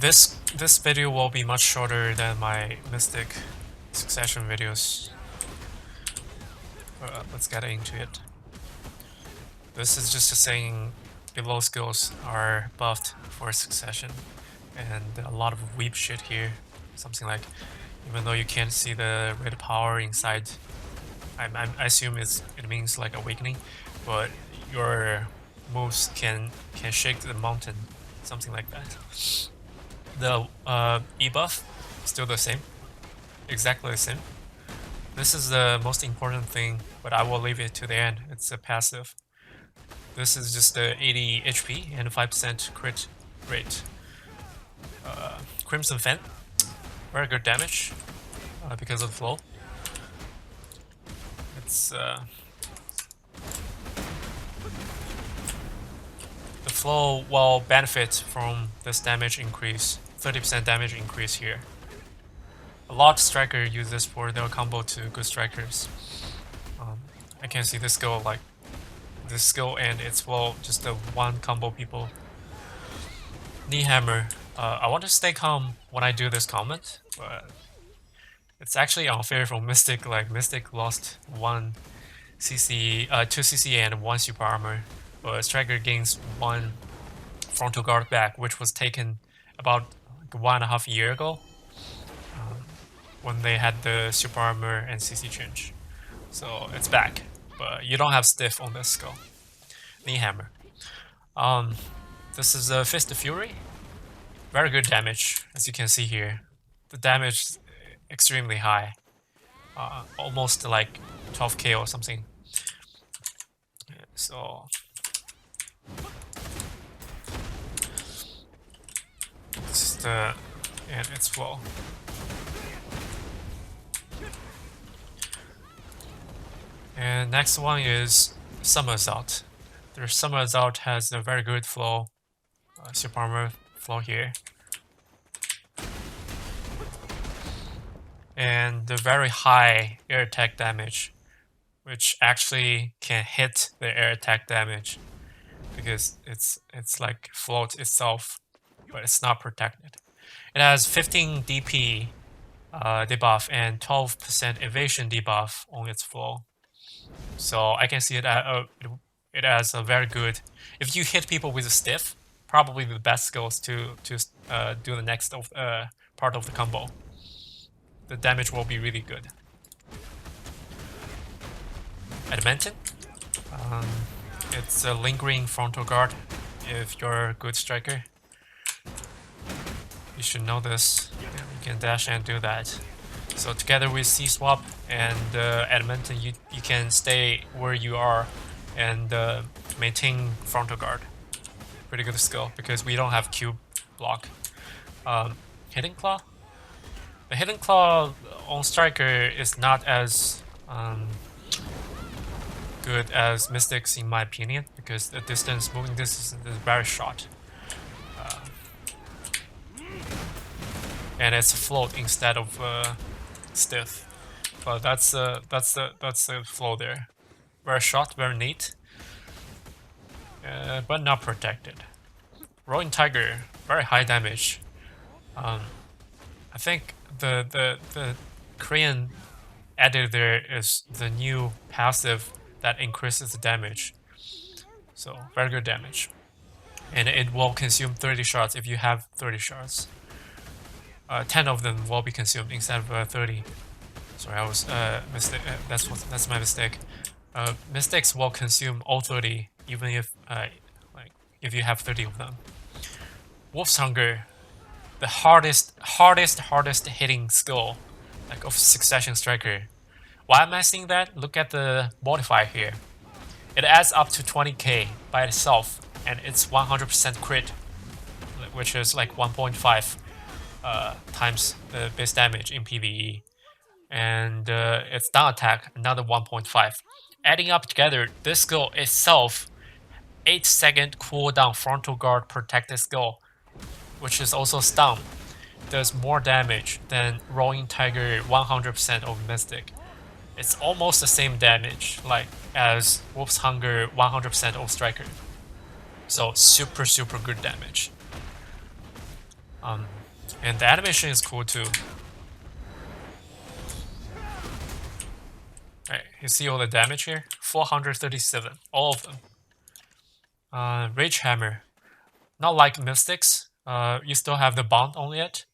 This video will be much shorter than my Mystic Succession videos. Let's get into it. This is just saying below skills are buffed for Succession, and a lot of weep shit here. Something like, even though you can't see the red power inside, I assume it means like awakening, but your moves can shake the mountain, something like that. The E buff still the same, exactly the same. This is the most important thing, but I will leave it to the end. It's a passive. This is just 80 HP and 5% crit rate. Crimson Fan, very good damage because of flow. It's the flow will benefit from this damage increase, 30% damage increase here. A lot of strikers use this for their combo to good strikers. I can see this skill, like this skill and its flow, just the one combo people. Knee hammer. I want to stay calm when I do this comment, but it's actually unfair for Mystic. Like Mystic lost 1 CC, 2 CC and 1 super armor, but Striker gains 1 frontal guard back, which was taken about like 1.5 years ago, when they had the super armor and CC change. So it's back, but you don't have stiff on this skill. Knee hammer. This is a FistFury. Very good damage, as you can see here. The damage is extremely high, almost like 12k or something. So this is the and its flow. And next one is Somersault. The Somersault has a very good flow, super armor flow here, and the very high air attack damage, which actually can hit the air attack damage because it's like float itself, but it's not protected. It has 15 DP debuff and 12% evasion debuff on its flow. So I can see it as a very good. If you hit people with a stiff, probably the best skills to do the next part of the combo. The damage will be really good. Admantine. It's a lingering frontal guard. If you're a good striker, you should know this. You can dash and do that. So together with C swap and adamantine, you can stay where you are and maintain frontal guard. Pretty good skill because we don't have cube block. Hidden claw. The hidden claw on striker is not as good as Mystics in my opinion because the moving distance is very short. And it's float instead of stiff, but that's the flow there. Very short, very neat, but not protected. Roaring Tiger, very high damage. I think the Korean added there is the new passive that increases the damage. So very good damage, and it will consume 30 shards if you have 30 shards. 10 of them will be consumed instead of 30. Sorry, I was that's my mistake. Mystics will consume all 30, even if if you have 30 of them. WolfsHunger, the hardest hitting skill, like of Succession Striker. Why am I saying that? Look at the modifier here. It adds up to 20k by itself, and it's 100% crit, which is like 1.5. Times the base damage in PvE, and its down attack another 1.5. Adding up together, this skill itself 8-second cooldown frontal guard protected skill, which is also stun, does more damage than Roaring Tiger 100% of Mystic. It's almost the same damage like as WolfsHunger 100% of Striker. So super good damage. And the animation is cool too. Alright, you see all the damage here? 437, all of them. RageHammer. Not like Mystics. You still have the bond on it.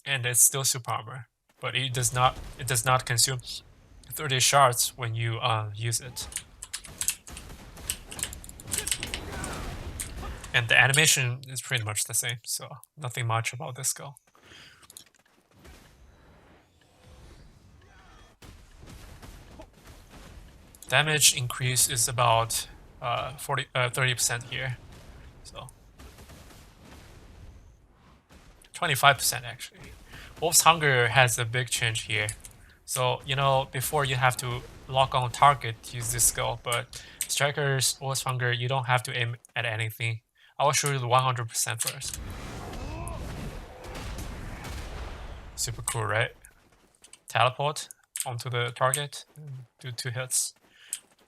And it's still super armor. But it does not consume 30 shards when you use it. And the animation is pretty much the same, so nothing much about this skill. Damage increase is about 30% here, so 25% actually. WolfsHunger has a big change here. So, you know, before you have to lock on target to use this skill, but Strikers, WolfsHunger, you don't have to aim at anything. I will show you the 100% first. Super cool, right? Teleport onto the target, do 2 hits.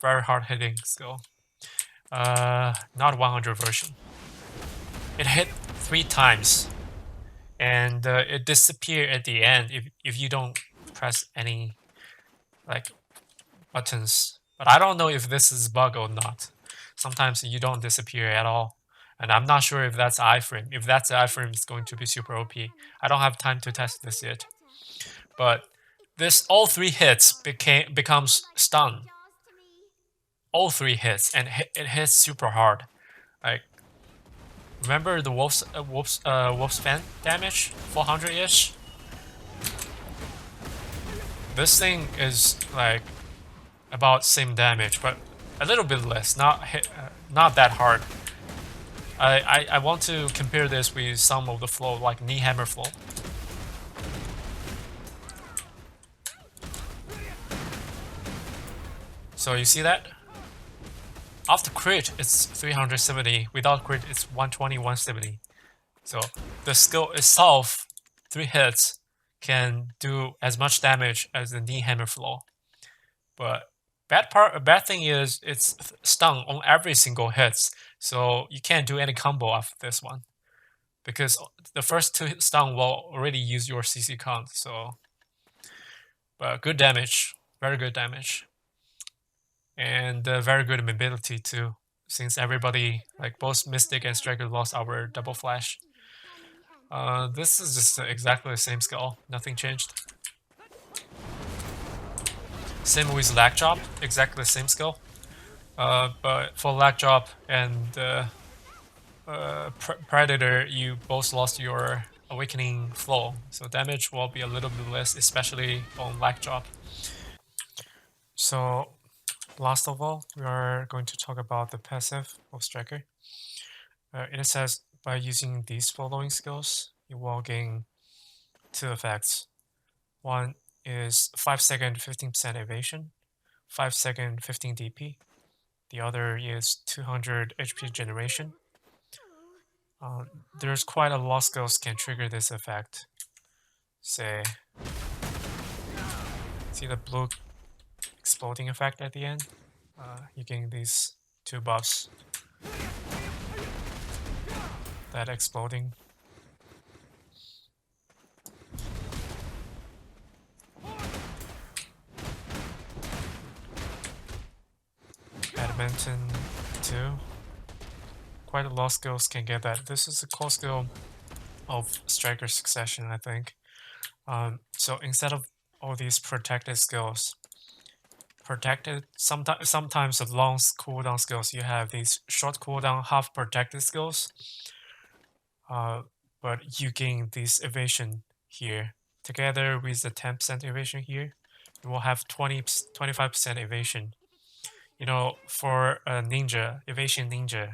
Very hard hitting skill. Not 100 version. It hit 3 times. And it disappears at the end if you don't press any like buttons. But I don't know if this is bug or not. Sometimes you don't disappear at all. And I'm not sure if that's iframe. If that's iframe, it's going to be super OP. I don't have time to test this yet. But this all 3 hits becomes stun. All 3 hits, and it hits super hard. Like, remember the WolfsFang damage, 400-ish. This thing is like about same damage, but a little bit less. Not that hard. I want to compare this with some of the flow, like knee hammer flow. So you see that? After crit, it's 370. Without crit, it's 120, 170. So the skill itself, 3 hits, can do as much damage as the knee hammer flow. But bad thing is it's stun on every single hits. So you can't do any combo after this one, because the first 2 stun will already use your CC count. So, but good damage, very good damage. And very good mobility too, since everybody, like both Mystic and Striker, lost our double flash. This is just exactly the same skill, nothing changed. Same with lag drop, exactly the same skill. But for lag drop and Predator, you both lost your awakening flow, so damage will be a little bit less, especially on lag drop. So last of all, we are going to talk about the passive of Striker. It says by using these following skills, you will gain 2 effects. One is 5-second 15% evasion, 5-second 15 DP. The other is 200 HP generation. There's quite a lot of skills can trigger this effect. Say, see the blue exploding effect at the end? You gain these 2 buffs. That exploding. Admantine 2. Quite a lot of skills can get that. This is a core skill of Striker Succession, I think. So instead of all these protected skills, sometimes the long cooldown skills, you have these short cooldown half protected skills. But you gain this evasion here. Together with the 10% evasion here, you will have 25% evasion. You know, for a ninja, evasion ninja,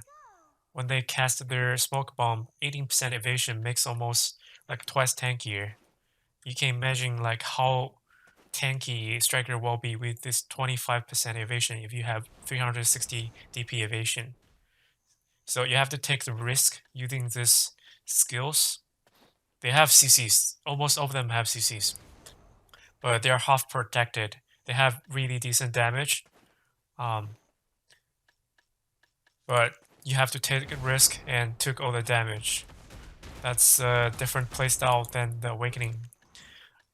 when they cast their smoke bomb, 18% evasion makes almost like twice tankier. You can imagine like how tanky Striker will be with this 25% evasion if you have 360 DP evasion. So you have to take the risk using these skills. They have CCs, almost all of them have CCs, but they're half protected. They have really decent damage. But you have to take a risk and took all the damage. That's a different playstyle than the Awakening.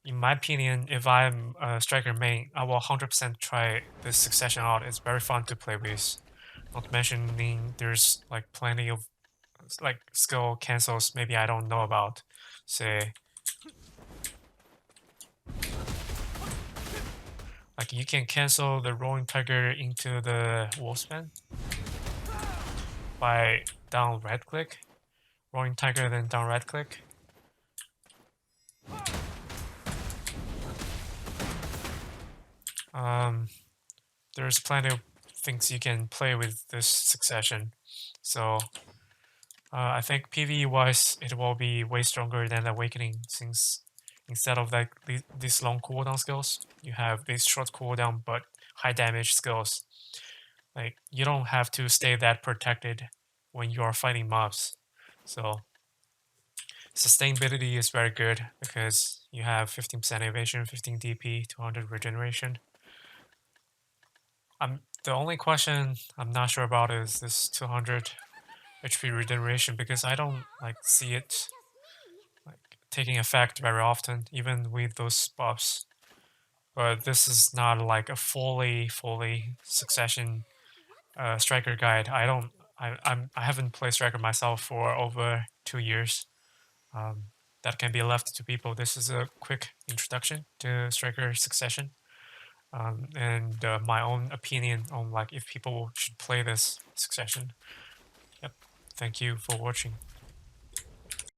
In my opinion, if I'm a striker main, I will 100% try this Succession out. It's very fun to play with. Not mentioning there's like plenty of like skill cancels maybe I don't know about. Say, like you can cancel the Roaring Tiger into the WolfsFang by down right click. Roaring Tiger, then down right click. There's plenty of things you can play with this Succession. So I think PvE wise, it will be way stronger than Awakening, since instead of like these long cooldown skills, you have these short cooldown but high damage skills. Like you don't have to stay that protected when you are fighting mobs. So sustainability is very good because you have 15% evasion, 15 DP, 200 regeneration. The only question I'm not sure about is this 200 HP regeneration, because I don't like see it like taking effect very often, even with those buffs. But this is not like a fully Succession striker guide. I haven't played striker myself for over 2 years. That can be left to people. This is a quick introduction to striker Succession, and my own opinion on like if people should play this Succession. Yep. Thank you for watching.